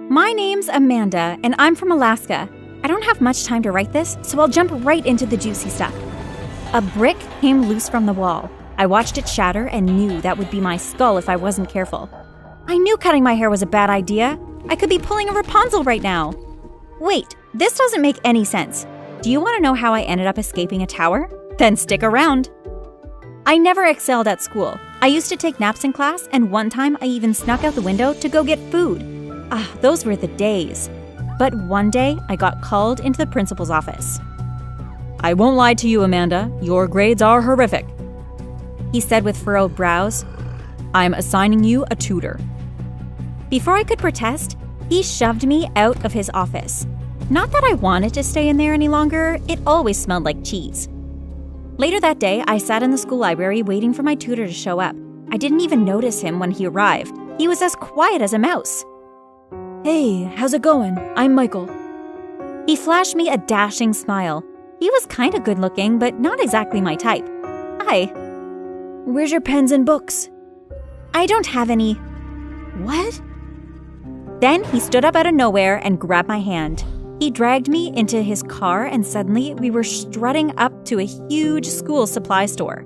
My name's Amanda, and I'm from Alaska. I don't have much time to write this, so I'll jump right into the juicy stuff. A brick came loose from the wall. I watched it shatter and knew that would be my skull if I wasn't careful. I knew cutting my hair was a bad idea. I could be pulling a Rapunzel right now. Wait, this doesn't make any sense. Do you want to know how I ended up escaping a tower? Then stick around. I never excelled at school. I used to take naps in class, and one time I even snuck out the window to go get food. Those were the days. But one day, I got called into the principal's office. I won't lie to you, Amanda. Your grades are horrific, he said with furrowed brows. I'm assigning you a tutor. Before I could protest, he shoved me out of his office. Not that I wanted to stay in there any longer, it always smelled like cheese. Later that day, I sat in the school library waiting for my tutor to show up. I didn't even notice him when he arrived. He was as quiet as a mouse. Hey, how's it going? I'm Michael. He flashed me a dashing smile. He was kind of good looking, but not exactly my type. Hi. Where's your pens and books? I don't have any. What? Then he stood up out of nowhere and grabbed my hand. He dragged me into his car, and suddenly we were strutting up to a huge school supply store.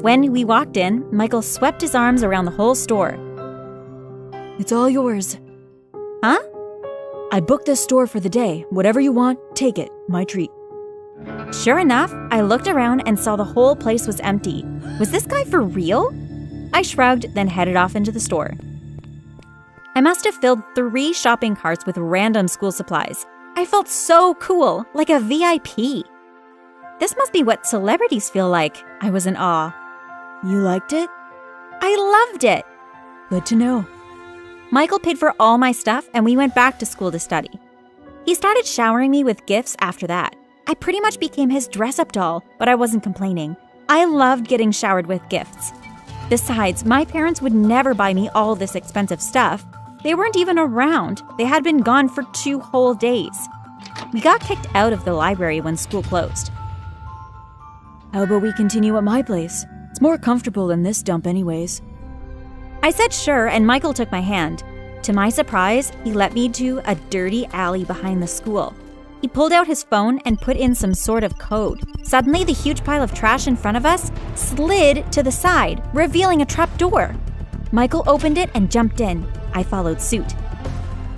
When we walked in, Michael swept his arms around the whole store. It's all yours. Huh? I booked this store for the day. Whatever you want, take it. My treat. Sure enough, I looked around and saw the whole place was empty. Was this guy for real? I shrugged, then headed off into the store. I must have filled 3 shopping carts with random school supplies. I felt so cool, like a VIP. This must be what celebrities feel like. I was in awe. You liked it? I loved it. Good to know. Michael paid for all my stuff, and we went back to school to study. He started showering me with gifts after that. I pretty much became his dress-up doll, but I wasn't complaining. I loved getting showered with gifts. Besides, my parents would never buy me all this expensive stuff. They weren't even around. They had been gone for 2 whole days. We got kicked out of the library when school closed. How about we continue at my place? It's more comfortable than this dump anyways. I said sure, and Michael took my hand. To my surprise, he led me to a dirty alley behind the school. He pulled out his phone and put in some sort of code. Suddenly, the huge pile of trash in front of us slid to the side, revealing a trap door. Michael opened it and jumped in. I followed suit.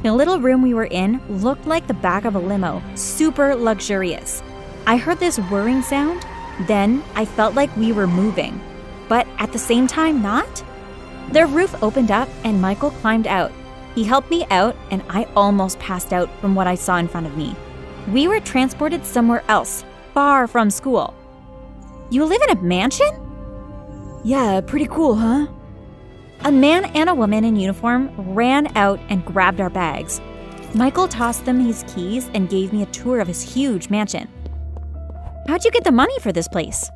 The little room we were in looked like the back of a limo, super luxurious. I heard this whirring sound, then I felt like we were moving, but at the same time not. The roof opened up and Michael climbed out. He helped me out and I almost passed out from what I saw in front of me. We were transported somewhere else, far from school. You live in a mansion? Yeah, pretty cool, huh? A man and a woman in uniform ran out and grabbed our bags. Michael tossed them his keys and gave me a tour of his huge mansion. How'd you get the money for this place?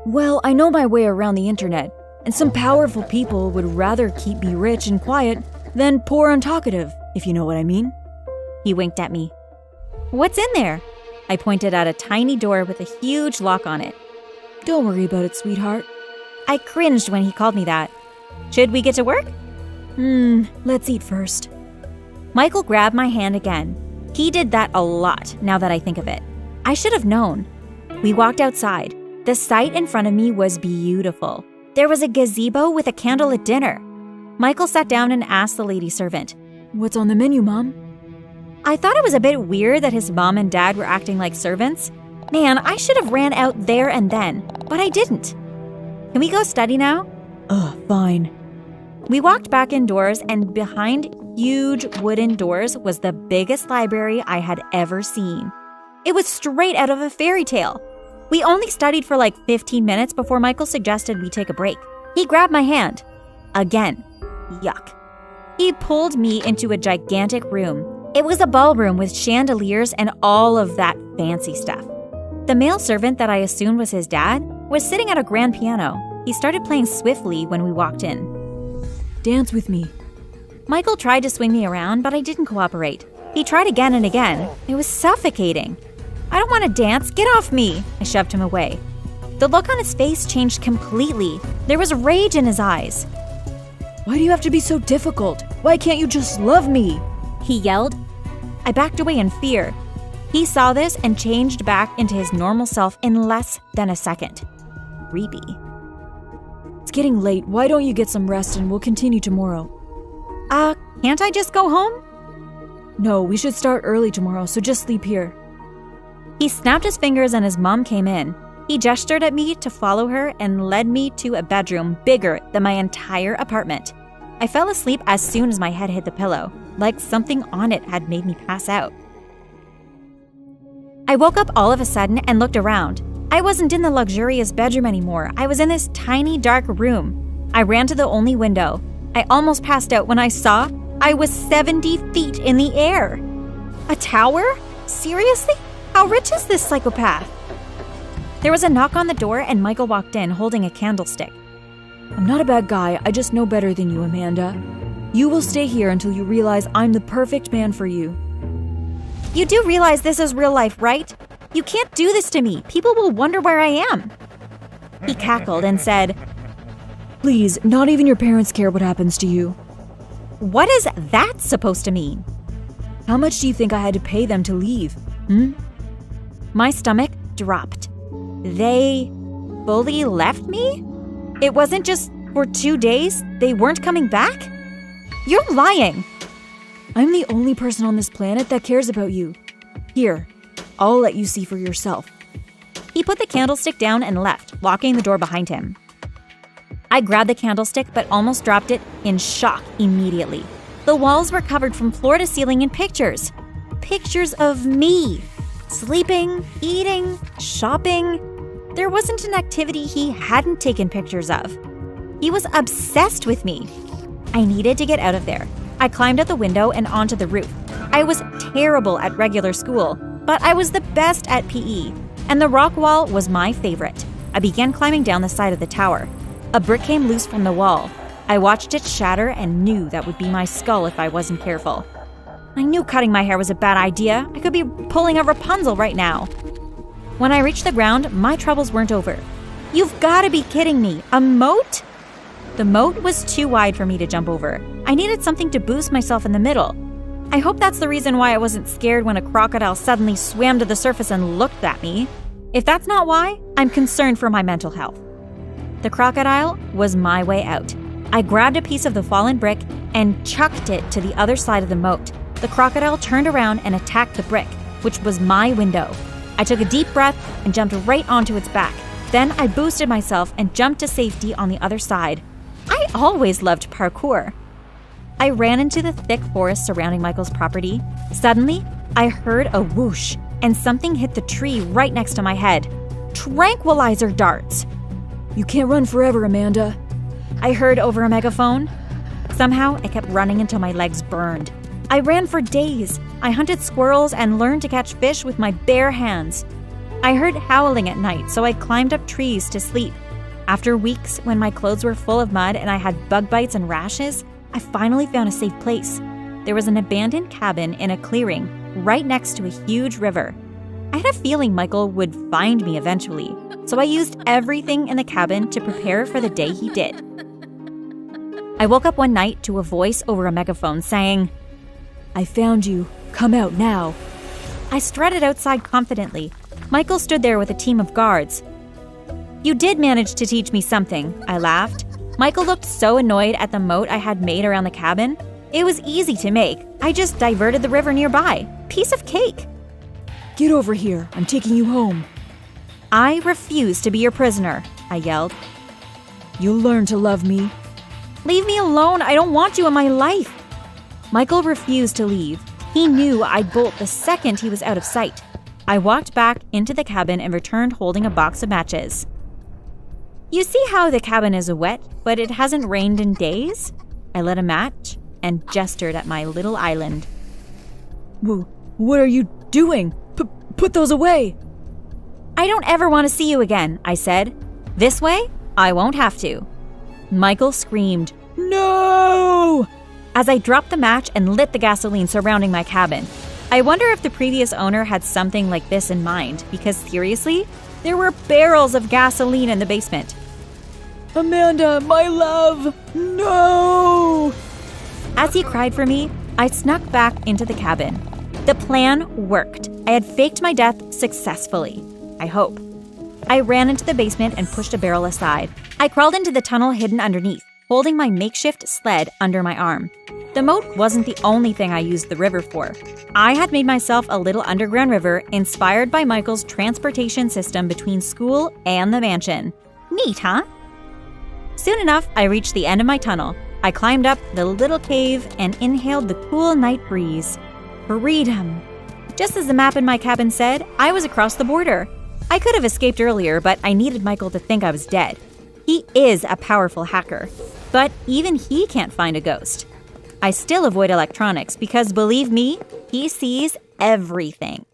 Well, I know my way around the internet, and some powerful people would rather keep me rich and quiet than poor and talkative, if you know what I mean. He winked at me. What's in there? I pointed at a tiny door with a huge lock on it. Don't worry about it, sweetheart. I cringed when he called me that. Should we get to work? Let's eat first. Michael grabbed my hand again. He did that a lot, now that I think of it. I should have known. We walked outside. The sight in front of me was beautiful. There was a gazebo with a candlelit dinner. Michael sat down and asked the lady servant, What's on the menu, Mom? I thought it was a bit weird that his mom and dad were acting like servants. Man, I should have ran out there and then, but I didn't. Can we go study now? Fine. We walked back indoors, and behind huge wooden doors was the biggest library I had ever seen. It was straight out of a fairy tale. We only studied for like 15 minutes before Michael suggested we take a break. He grabbed my hand. Again. Yuck. He pulled me into a gigantic room. It was a ballroom with chandeliers and all of that fancy stuff. The male servant that I assumed was his dad was sitting at a grand piano. He started playing swiftly when we walked in. Dance with me. Michael tried to swing me around, but I didn't cooperate. He tried again and again. It was suffocating. I don't want to dance. Get off me. I shoved him away. The look on his face changed completely. There was rage in his eyes. Why do you have to be so difficult? Why can't you just love me? he yelled. I backed away in fear. He saw this and changed back into his normal self in less than a second. Creepy. It's getting late. Why don't you get some rest and we'll continue tomorrow? Can't I just go home? No, we should start early tomorrow, so just sleep here. He snapped his fingers and his mom came in. He gestured at me to follow her and led me to a bedroom bigger than my entire apartment. I fell asleep as soon as my head hit the pillow, like something on it had made me pass out. I woke up all of a sudden and looked around. I wasn't in the luxurious bedroom anymore. I was in this tiny, dark room. I ran to the only window. I almost passed out when I saw I was 70 feet in the air. A tower? Seriously? How rich is this psychopath? There was a knock on the door and Michael walked in holding a candlestick. I'm not a bad guy. I just know better than you, Amanda. You will stay here until you realize I'm the perfect man for you. You do realize this is real life, right? You can't do this to me. People will wonder where I am. He cackled and said, Please, not even your parents care what happens to you. What is that supposed to mean? How much do you think I had to pay them to leave? My stomach dropped. They fully left me? It wasn't just for 2 days? They weren't coming back? You're lying. I'm the only person on this planet that cares about you. Here, I'll let you see for yourself. He put the candlestick down and left, locking the door behind him. I grabbed the candlestick but almost dropped it in shock immediately. The walls were covered from floor to ceiling in pictures. Pictures of me. Sleeping, eating, shopping. There wasn't an activity he hadn't taken pictures of. He was obsessed with me. I needed to get out of there. I climbed out the window and onto the roof. I was terrible at regular school, but I was the best at PE, and the rock wall was my favorite. I began climbing down the side of the tower. A brick came loose from the wall. I watched it shatter and knew that would be my skull if I wasn't careful. I knew cutting my hair was a bad idea. I could be pulling a Rapunzel right now. When I reached the ground, my troubles weren't over. You've got to be kidding me. A moat? The moat was too wide for me to jump over. I needed something to boost myself in the middle. I hope that's the reason why I wasn't scared when a crocodile suddenly swam to the surface and looked at me. If that's not why, I'm concerned for my mental health. The crocodile was my way out. I grabbed a piece of the fallen brick and chucked it to the other side of the moat. The crocodile turned around and attacked the brick, which was my window. I took a deep breath and jumped right onto its back. Then I boosted myself and jumped to safety on the other side. I always loved parkour. I ran into the thick forest surrounding Michael's property. Suddenly, I heard a whoosh and something hit the tree right next to my head. Tranquilizer darts. You can't run forever, Amanda. I heard over a megaphone. Somehow, I kept running until my legs burned. I ran for days. I hunted squirrels and learned to catch fish with my bare hands. I heard howling at night, so I climbed up trees to sleep. After weeks, when my clothes were full of mud and I had bug bites and rashes, I finally found a safe place. There was an abandoned cabin in a clearing right next to a huge river. I had a feeling Michael would find me eventually, so I used everything in the cabin to prepare for the day he did. I woke up one night to a voice over a megaphone saying, I found you. Come out now. I strutted outside confidently. Michael stood there with a team of guards. You did manage to teach me something, I laughed. Michael looked so annoyed at the moat I had made around the cabin. It was easy to make. I just diverted the river nearby. Piece of cake. Get over here. I'm taking you home. I refuse to be your prisoner, I yelled. You'll learn to love me. Leave me alone. I don't want you in my life. Michael refused to leave. He knew I'd bolt the second he was out of sight. I walked back into the cabin and returned holding a box of matches. You see how the cabin is wet, but it hasn't rained in days? I lit a match and gestured at my little island. What are you doing? Put those away. I don't ever want to see you again, I said. This way, I won't have to. Michael screamed, No! As I dropped the match and lit the gasoline surrounding my cabin. I wonder if the previous owner had something like this in mind, because seriously, there were barrels of gasoline in the basement. Amanda, my love, no! As he cried for me, I snuck back into the cabin. The plan worked. I had faked my death successfully. I hope. I ran into the basement and pushed a barrel aside. I crawled into the tunnel hidden underneath, holding my makeshift sled under my arm. The moat wasn't the only thing I used the river for. I had made myself a little underground river inspired by Michael's transportation system between school and the mansion. Neat, huh? Soon enough, I reached the end of my tunnel. I climbed up the little cave and inhaled the cool night breeze. Freedom! Just as the map in my cabin said, I was across the border. I could have escaped earlier, but I needed Michael to think I was dead. He is a powerful hacker, but even he can't find a ghost. I still avoid electronics because, believe me, he sees everything.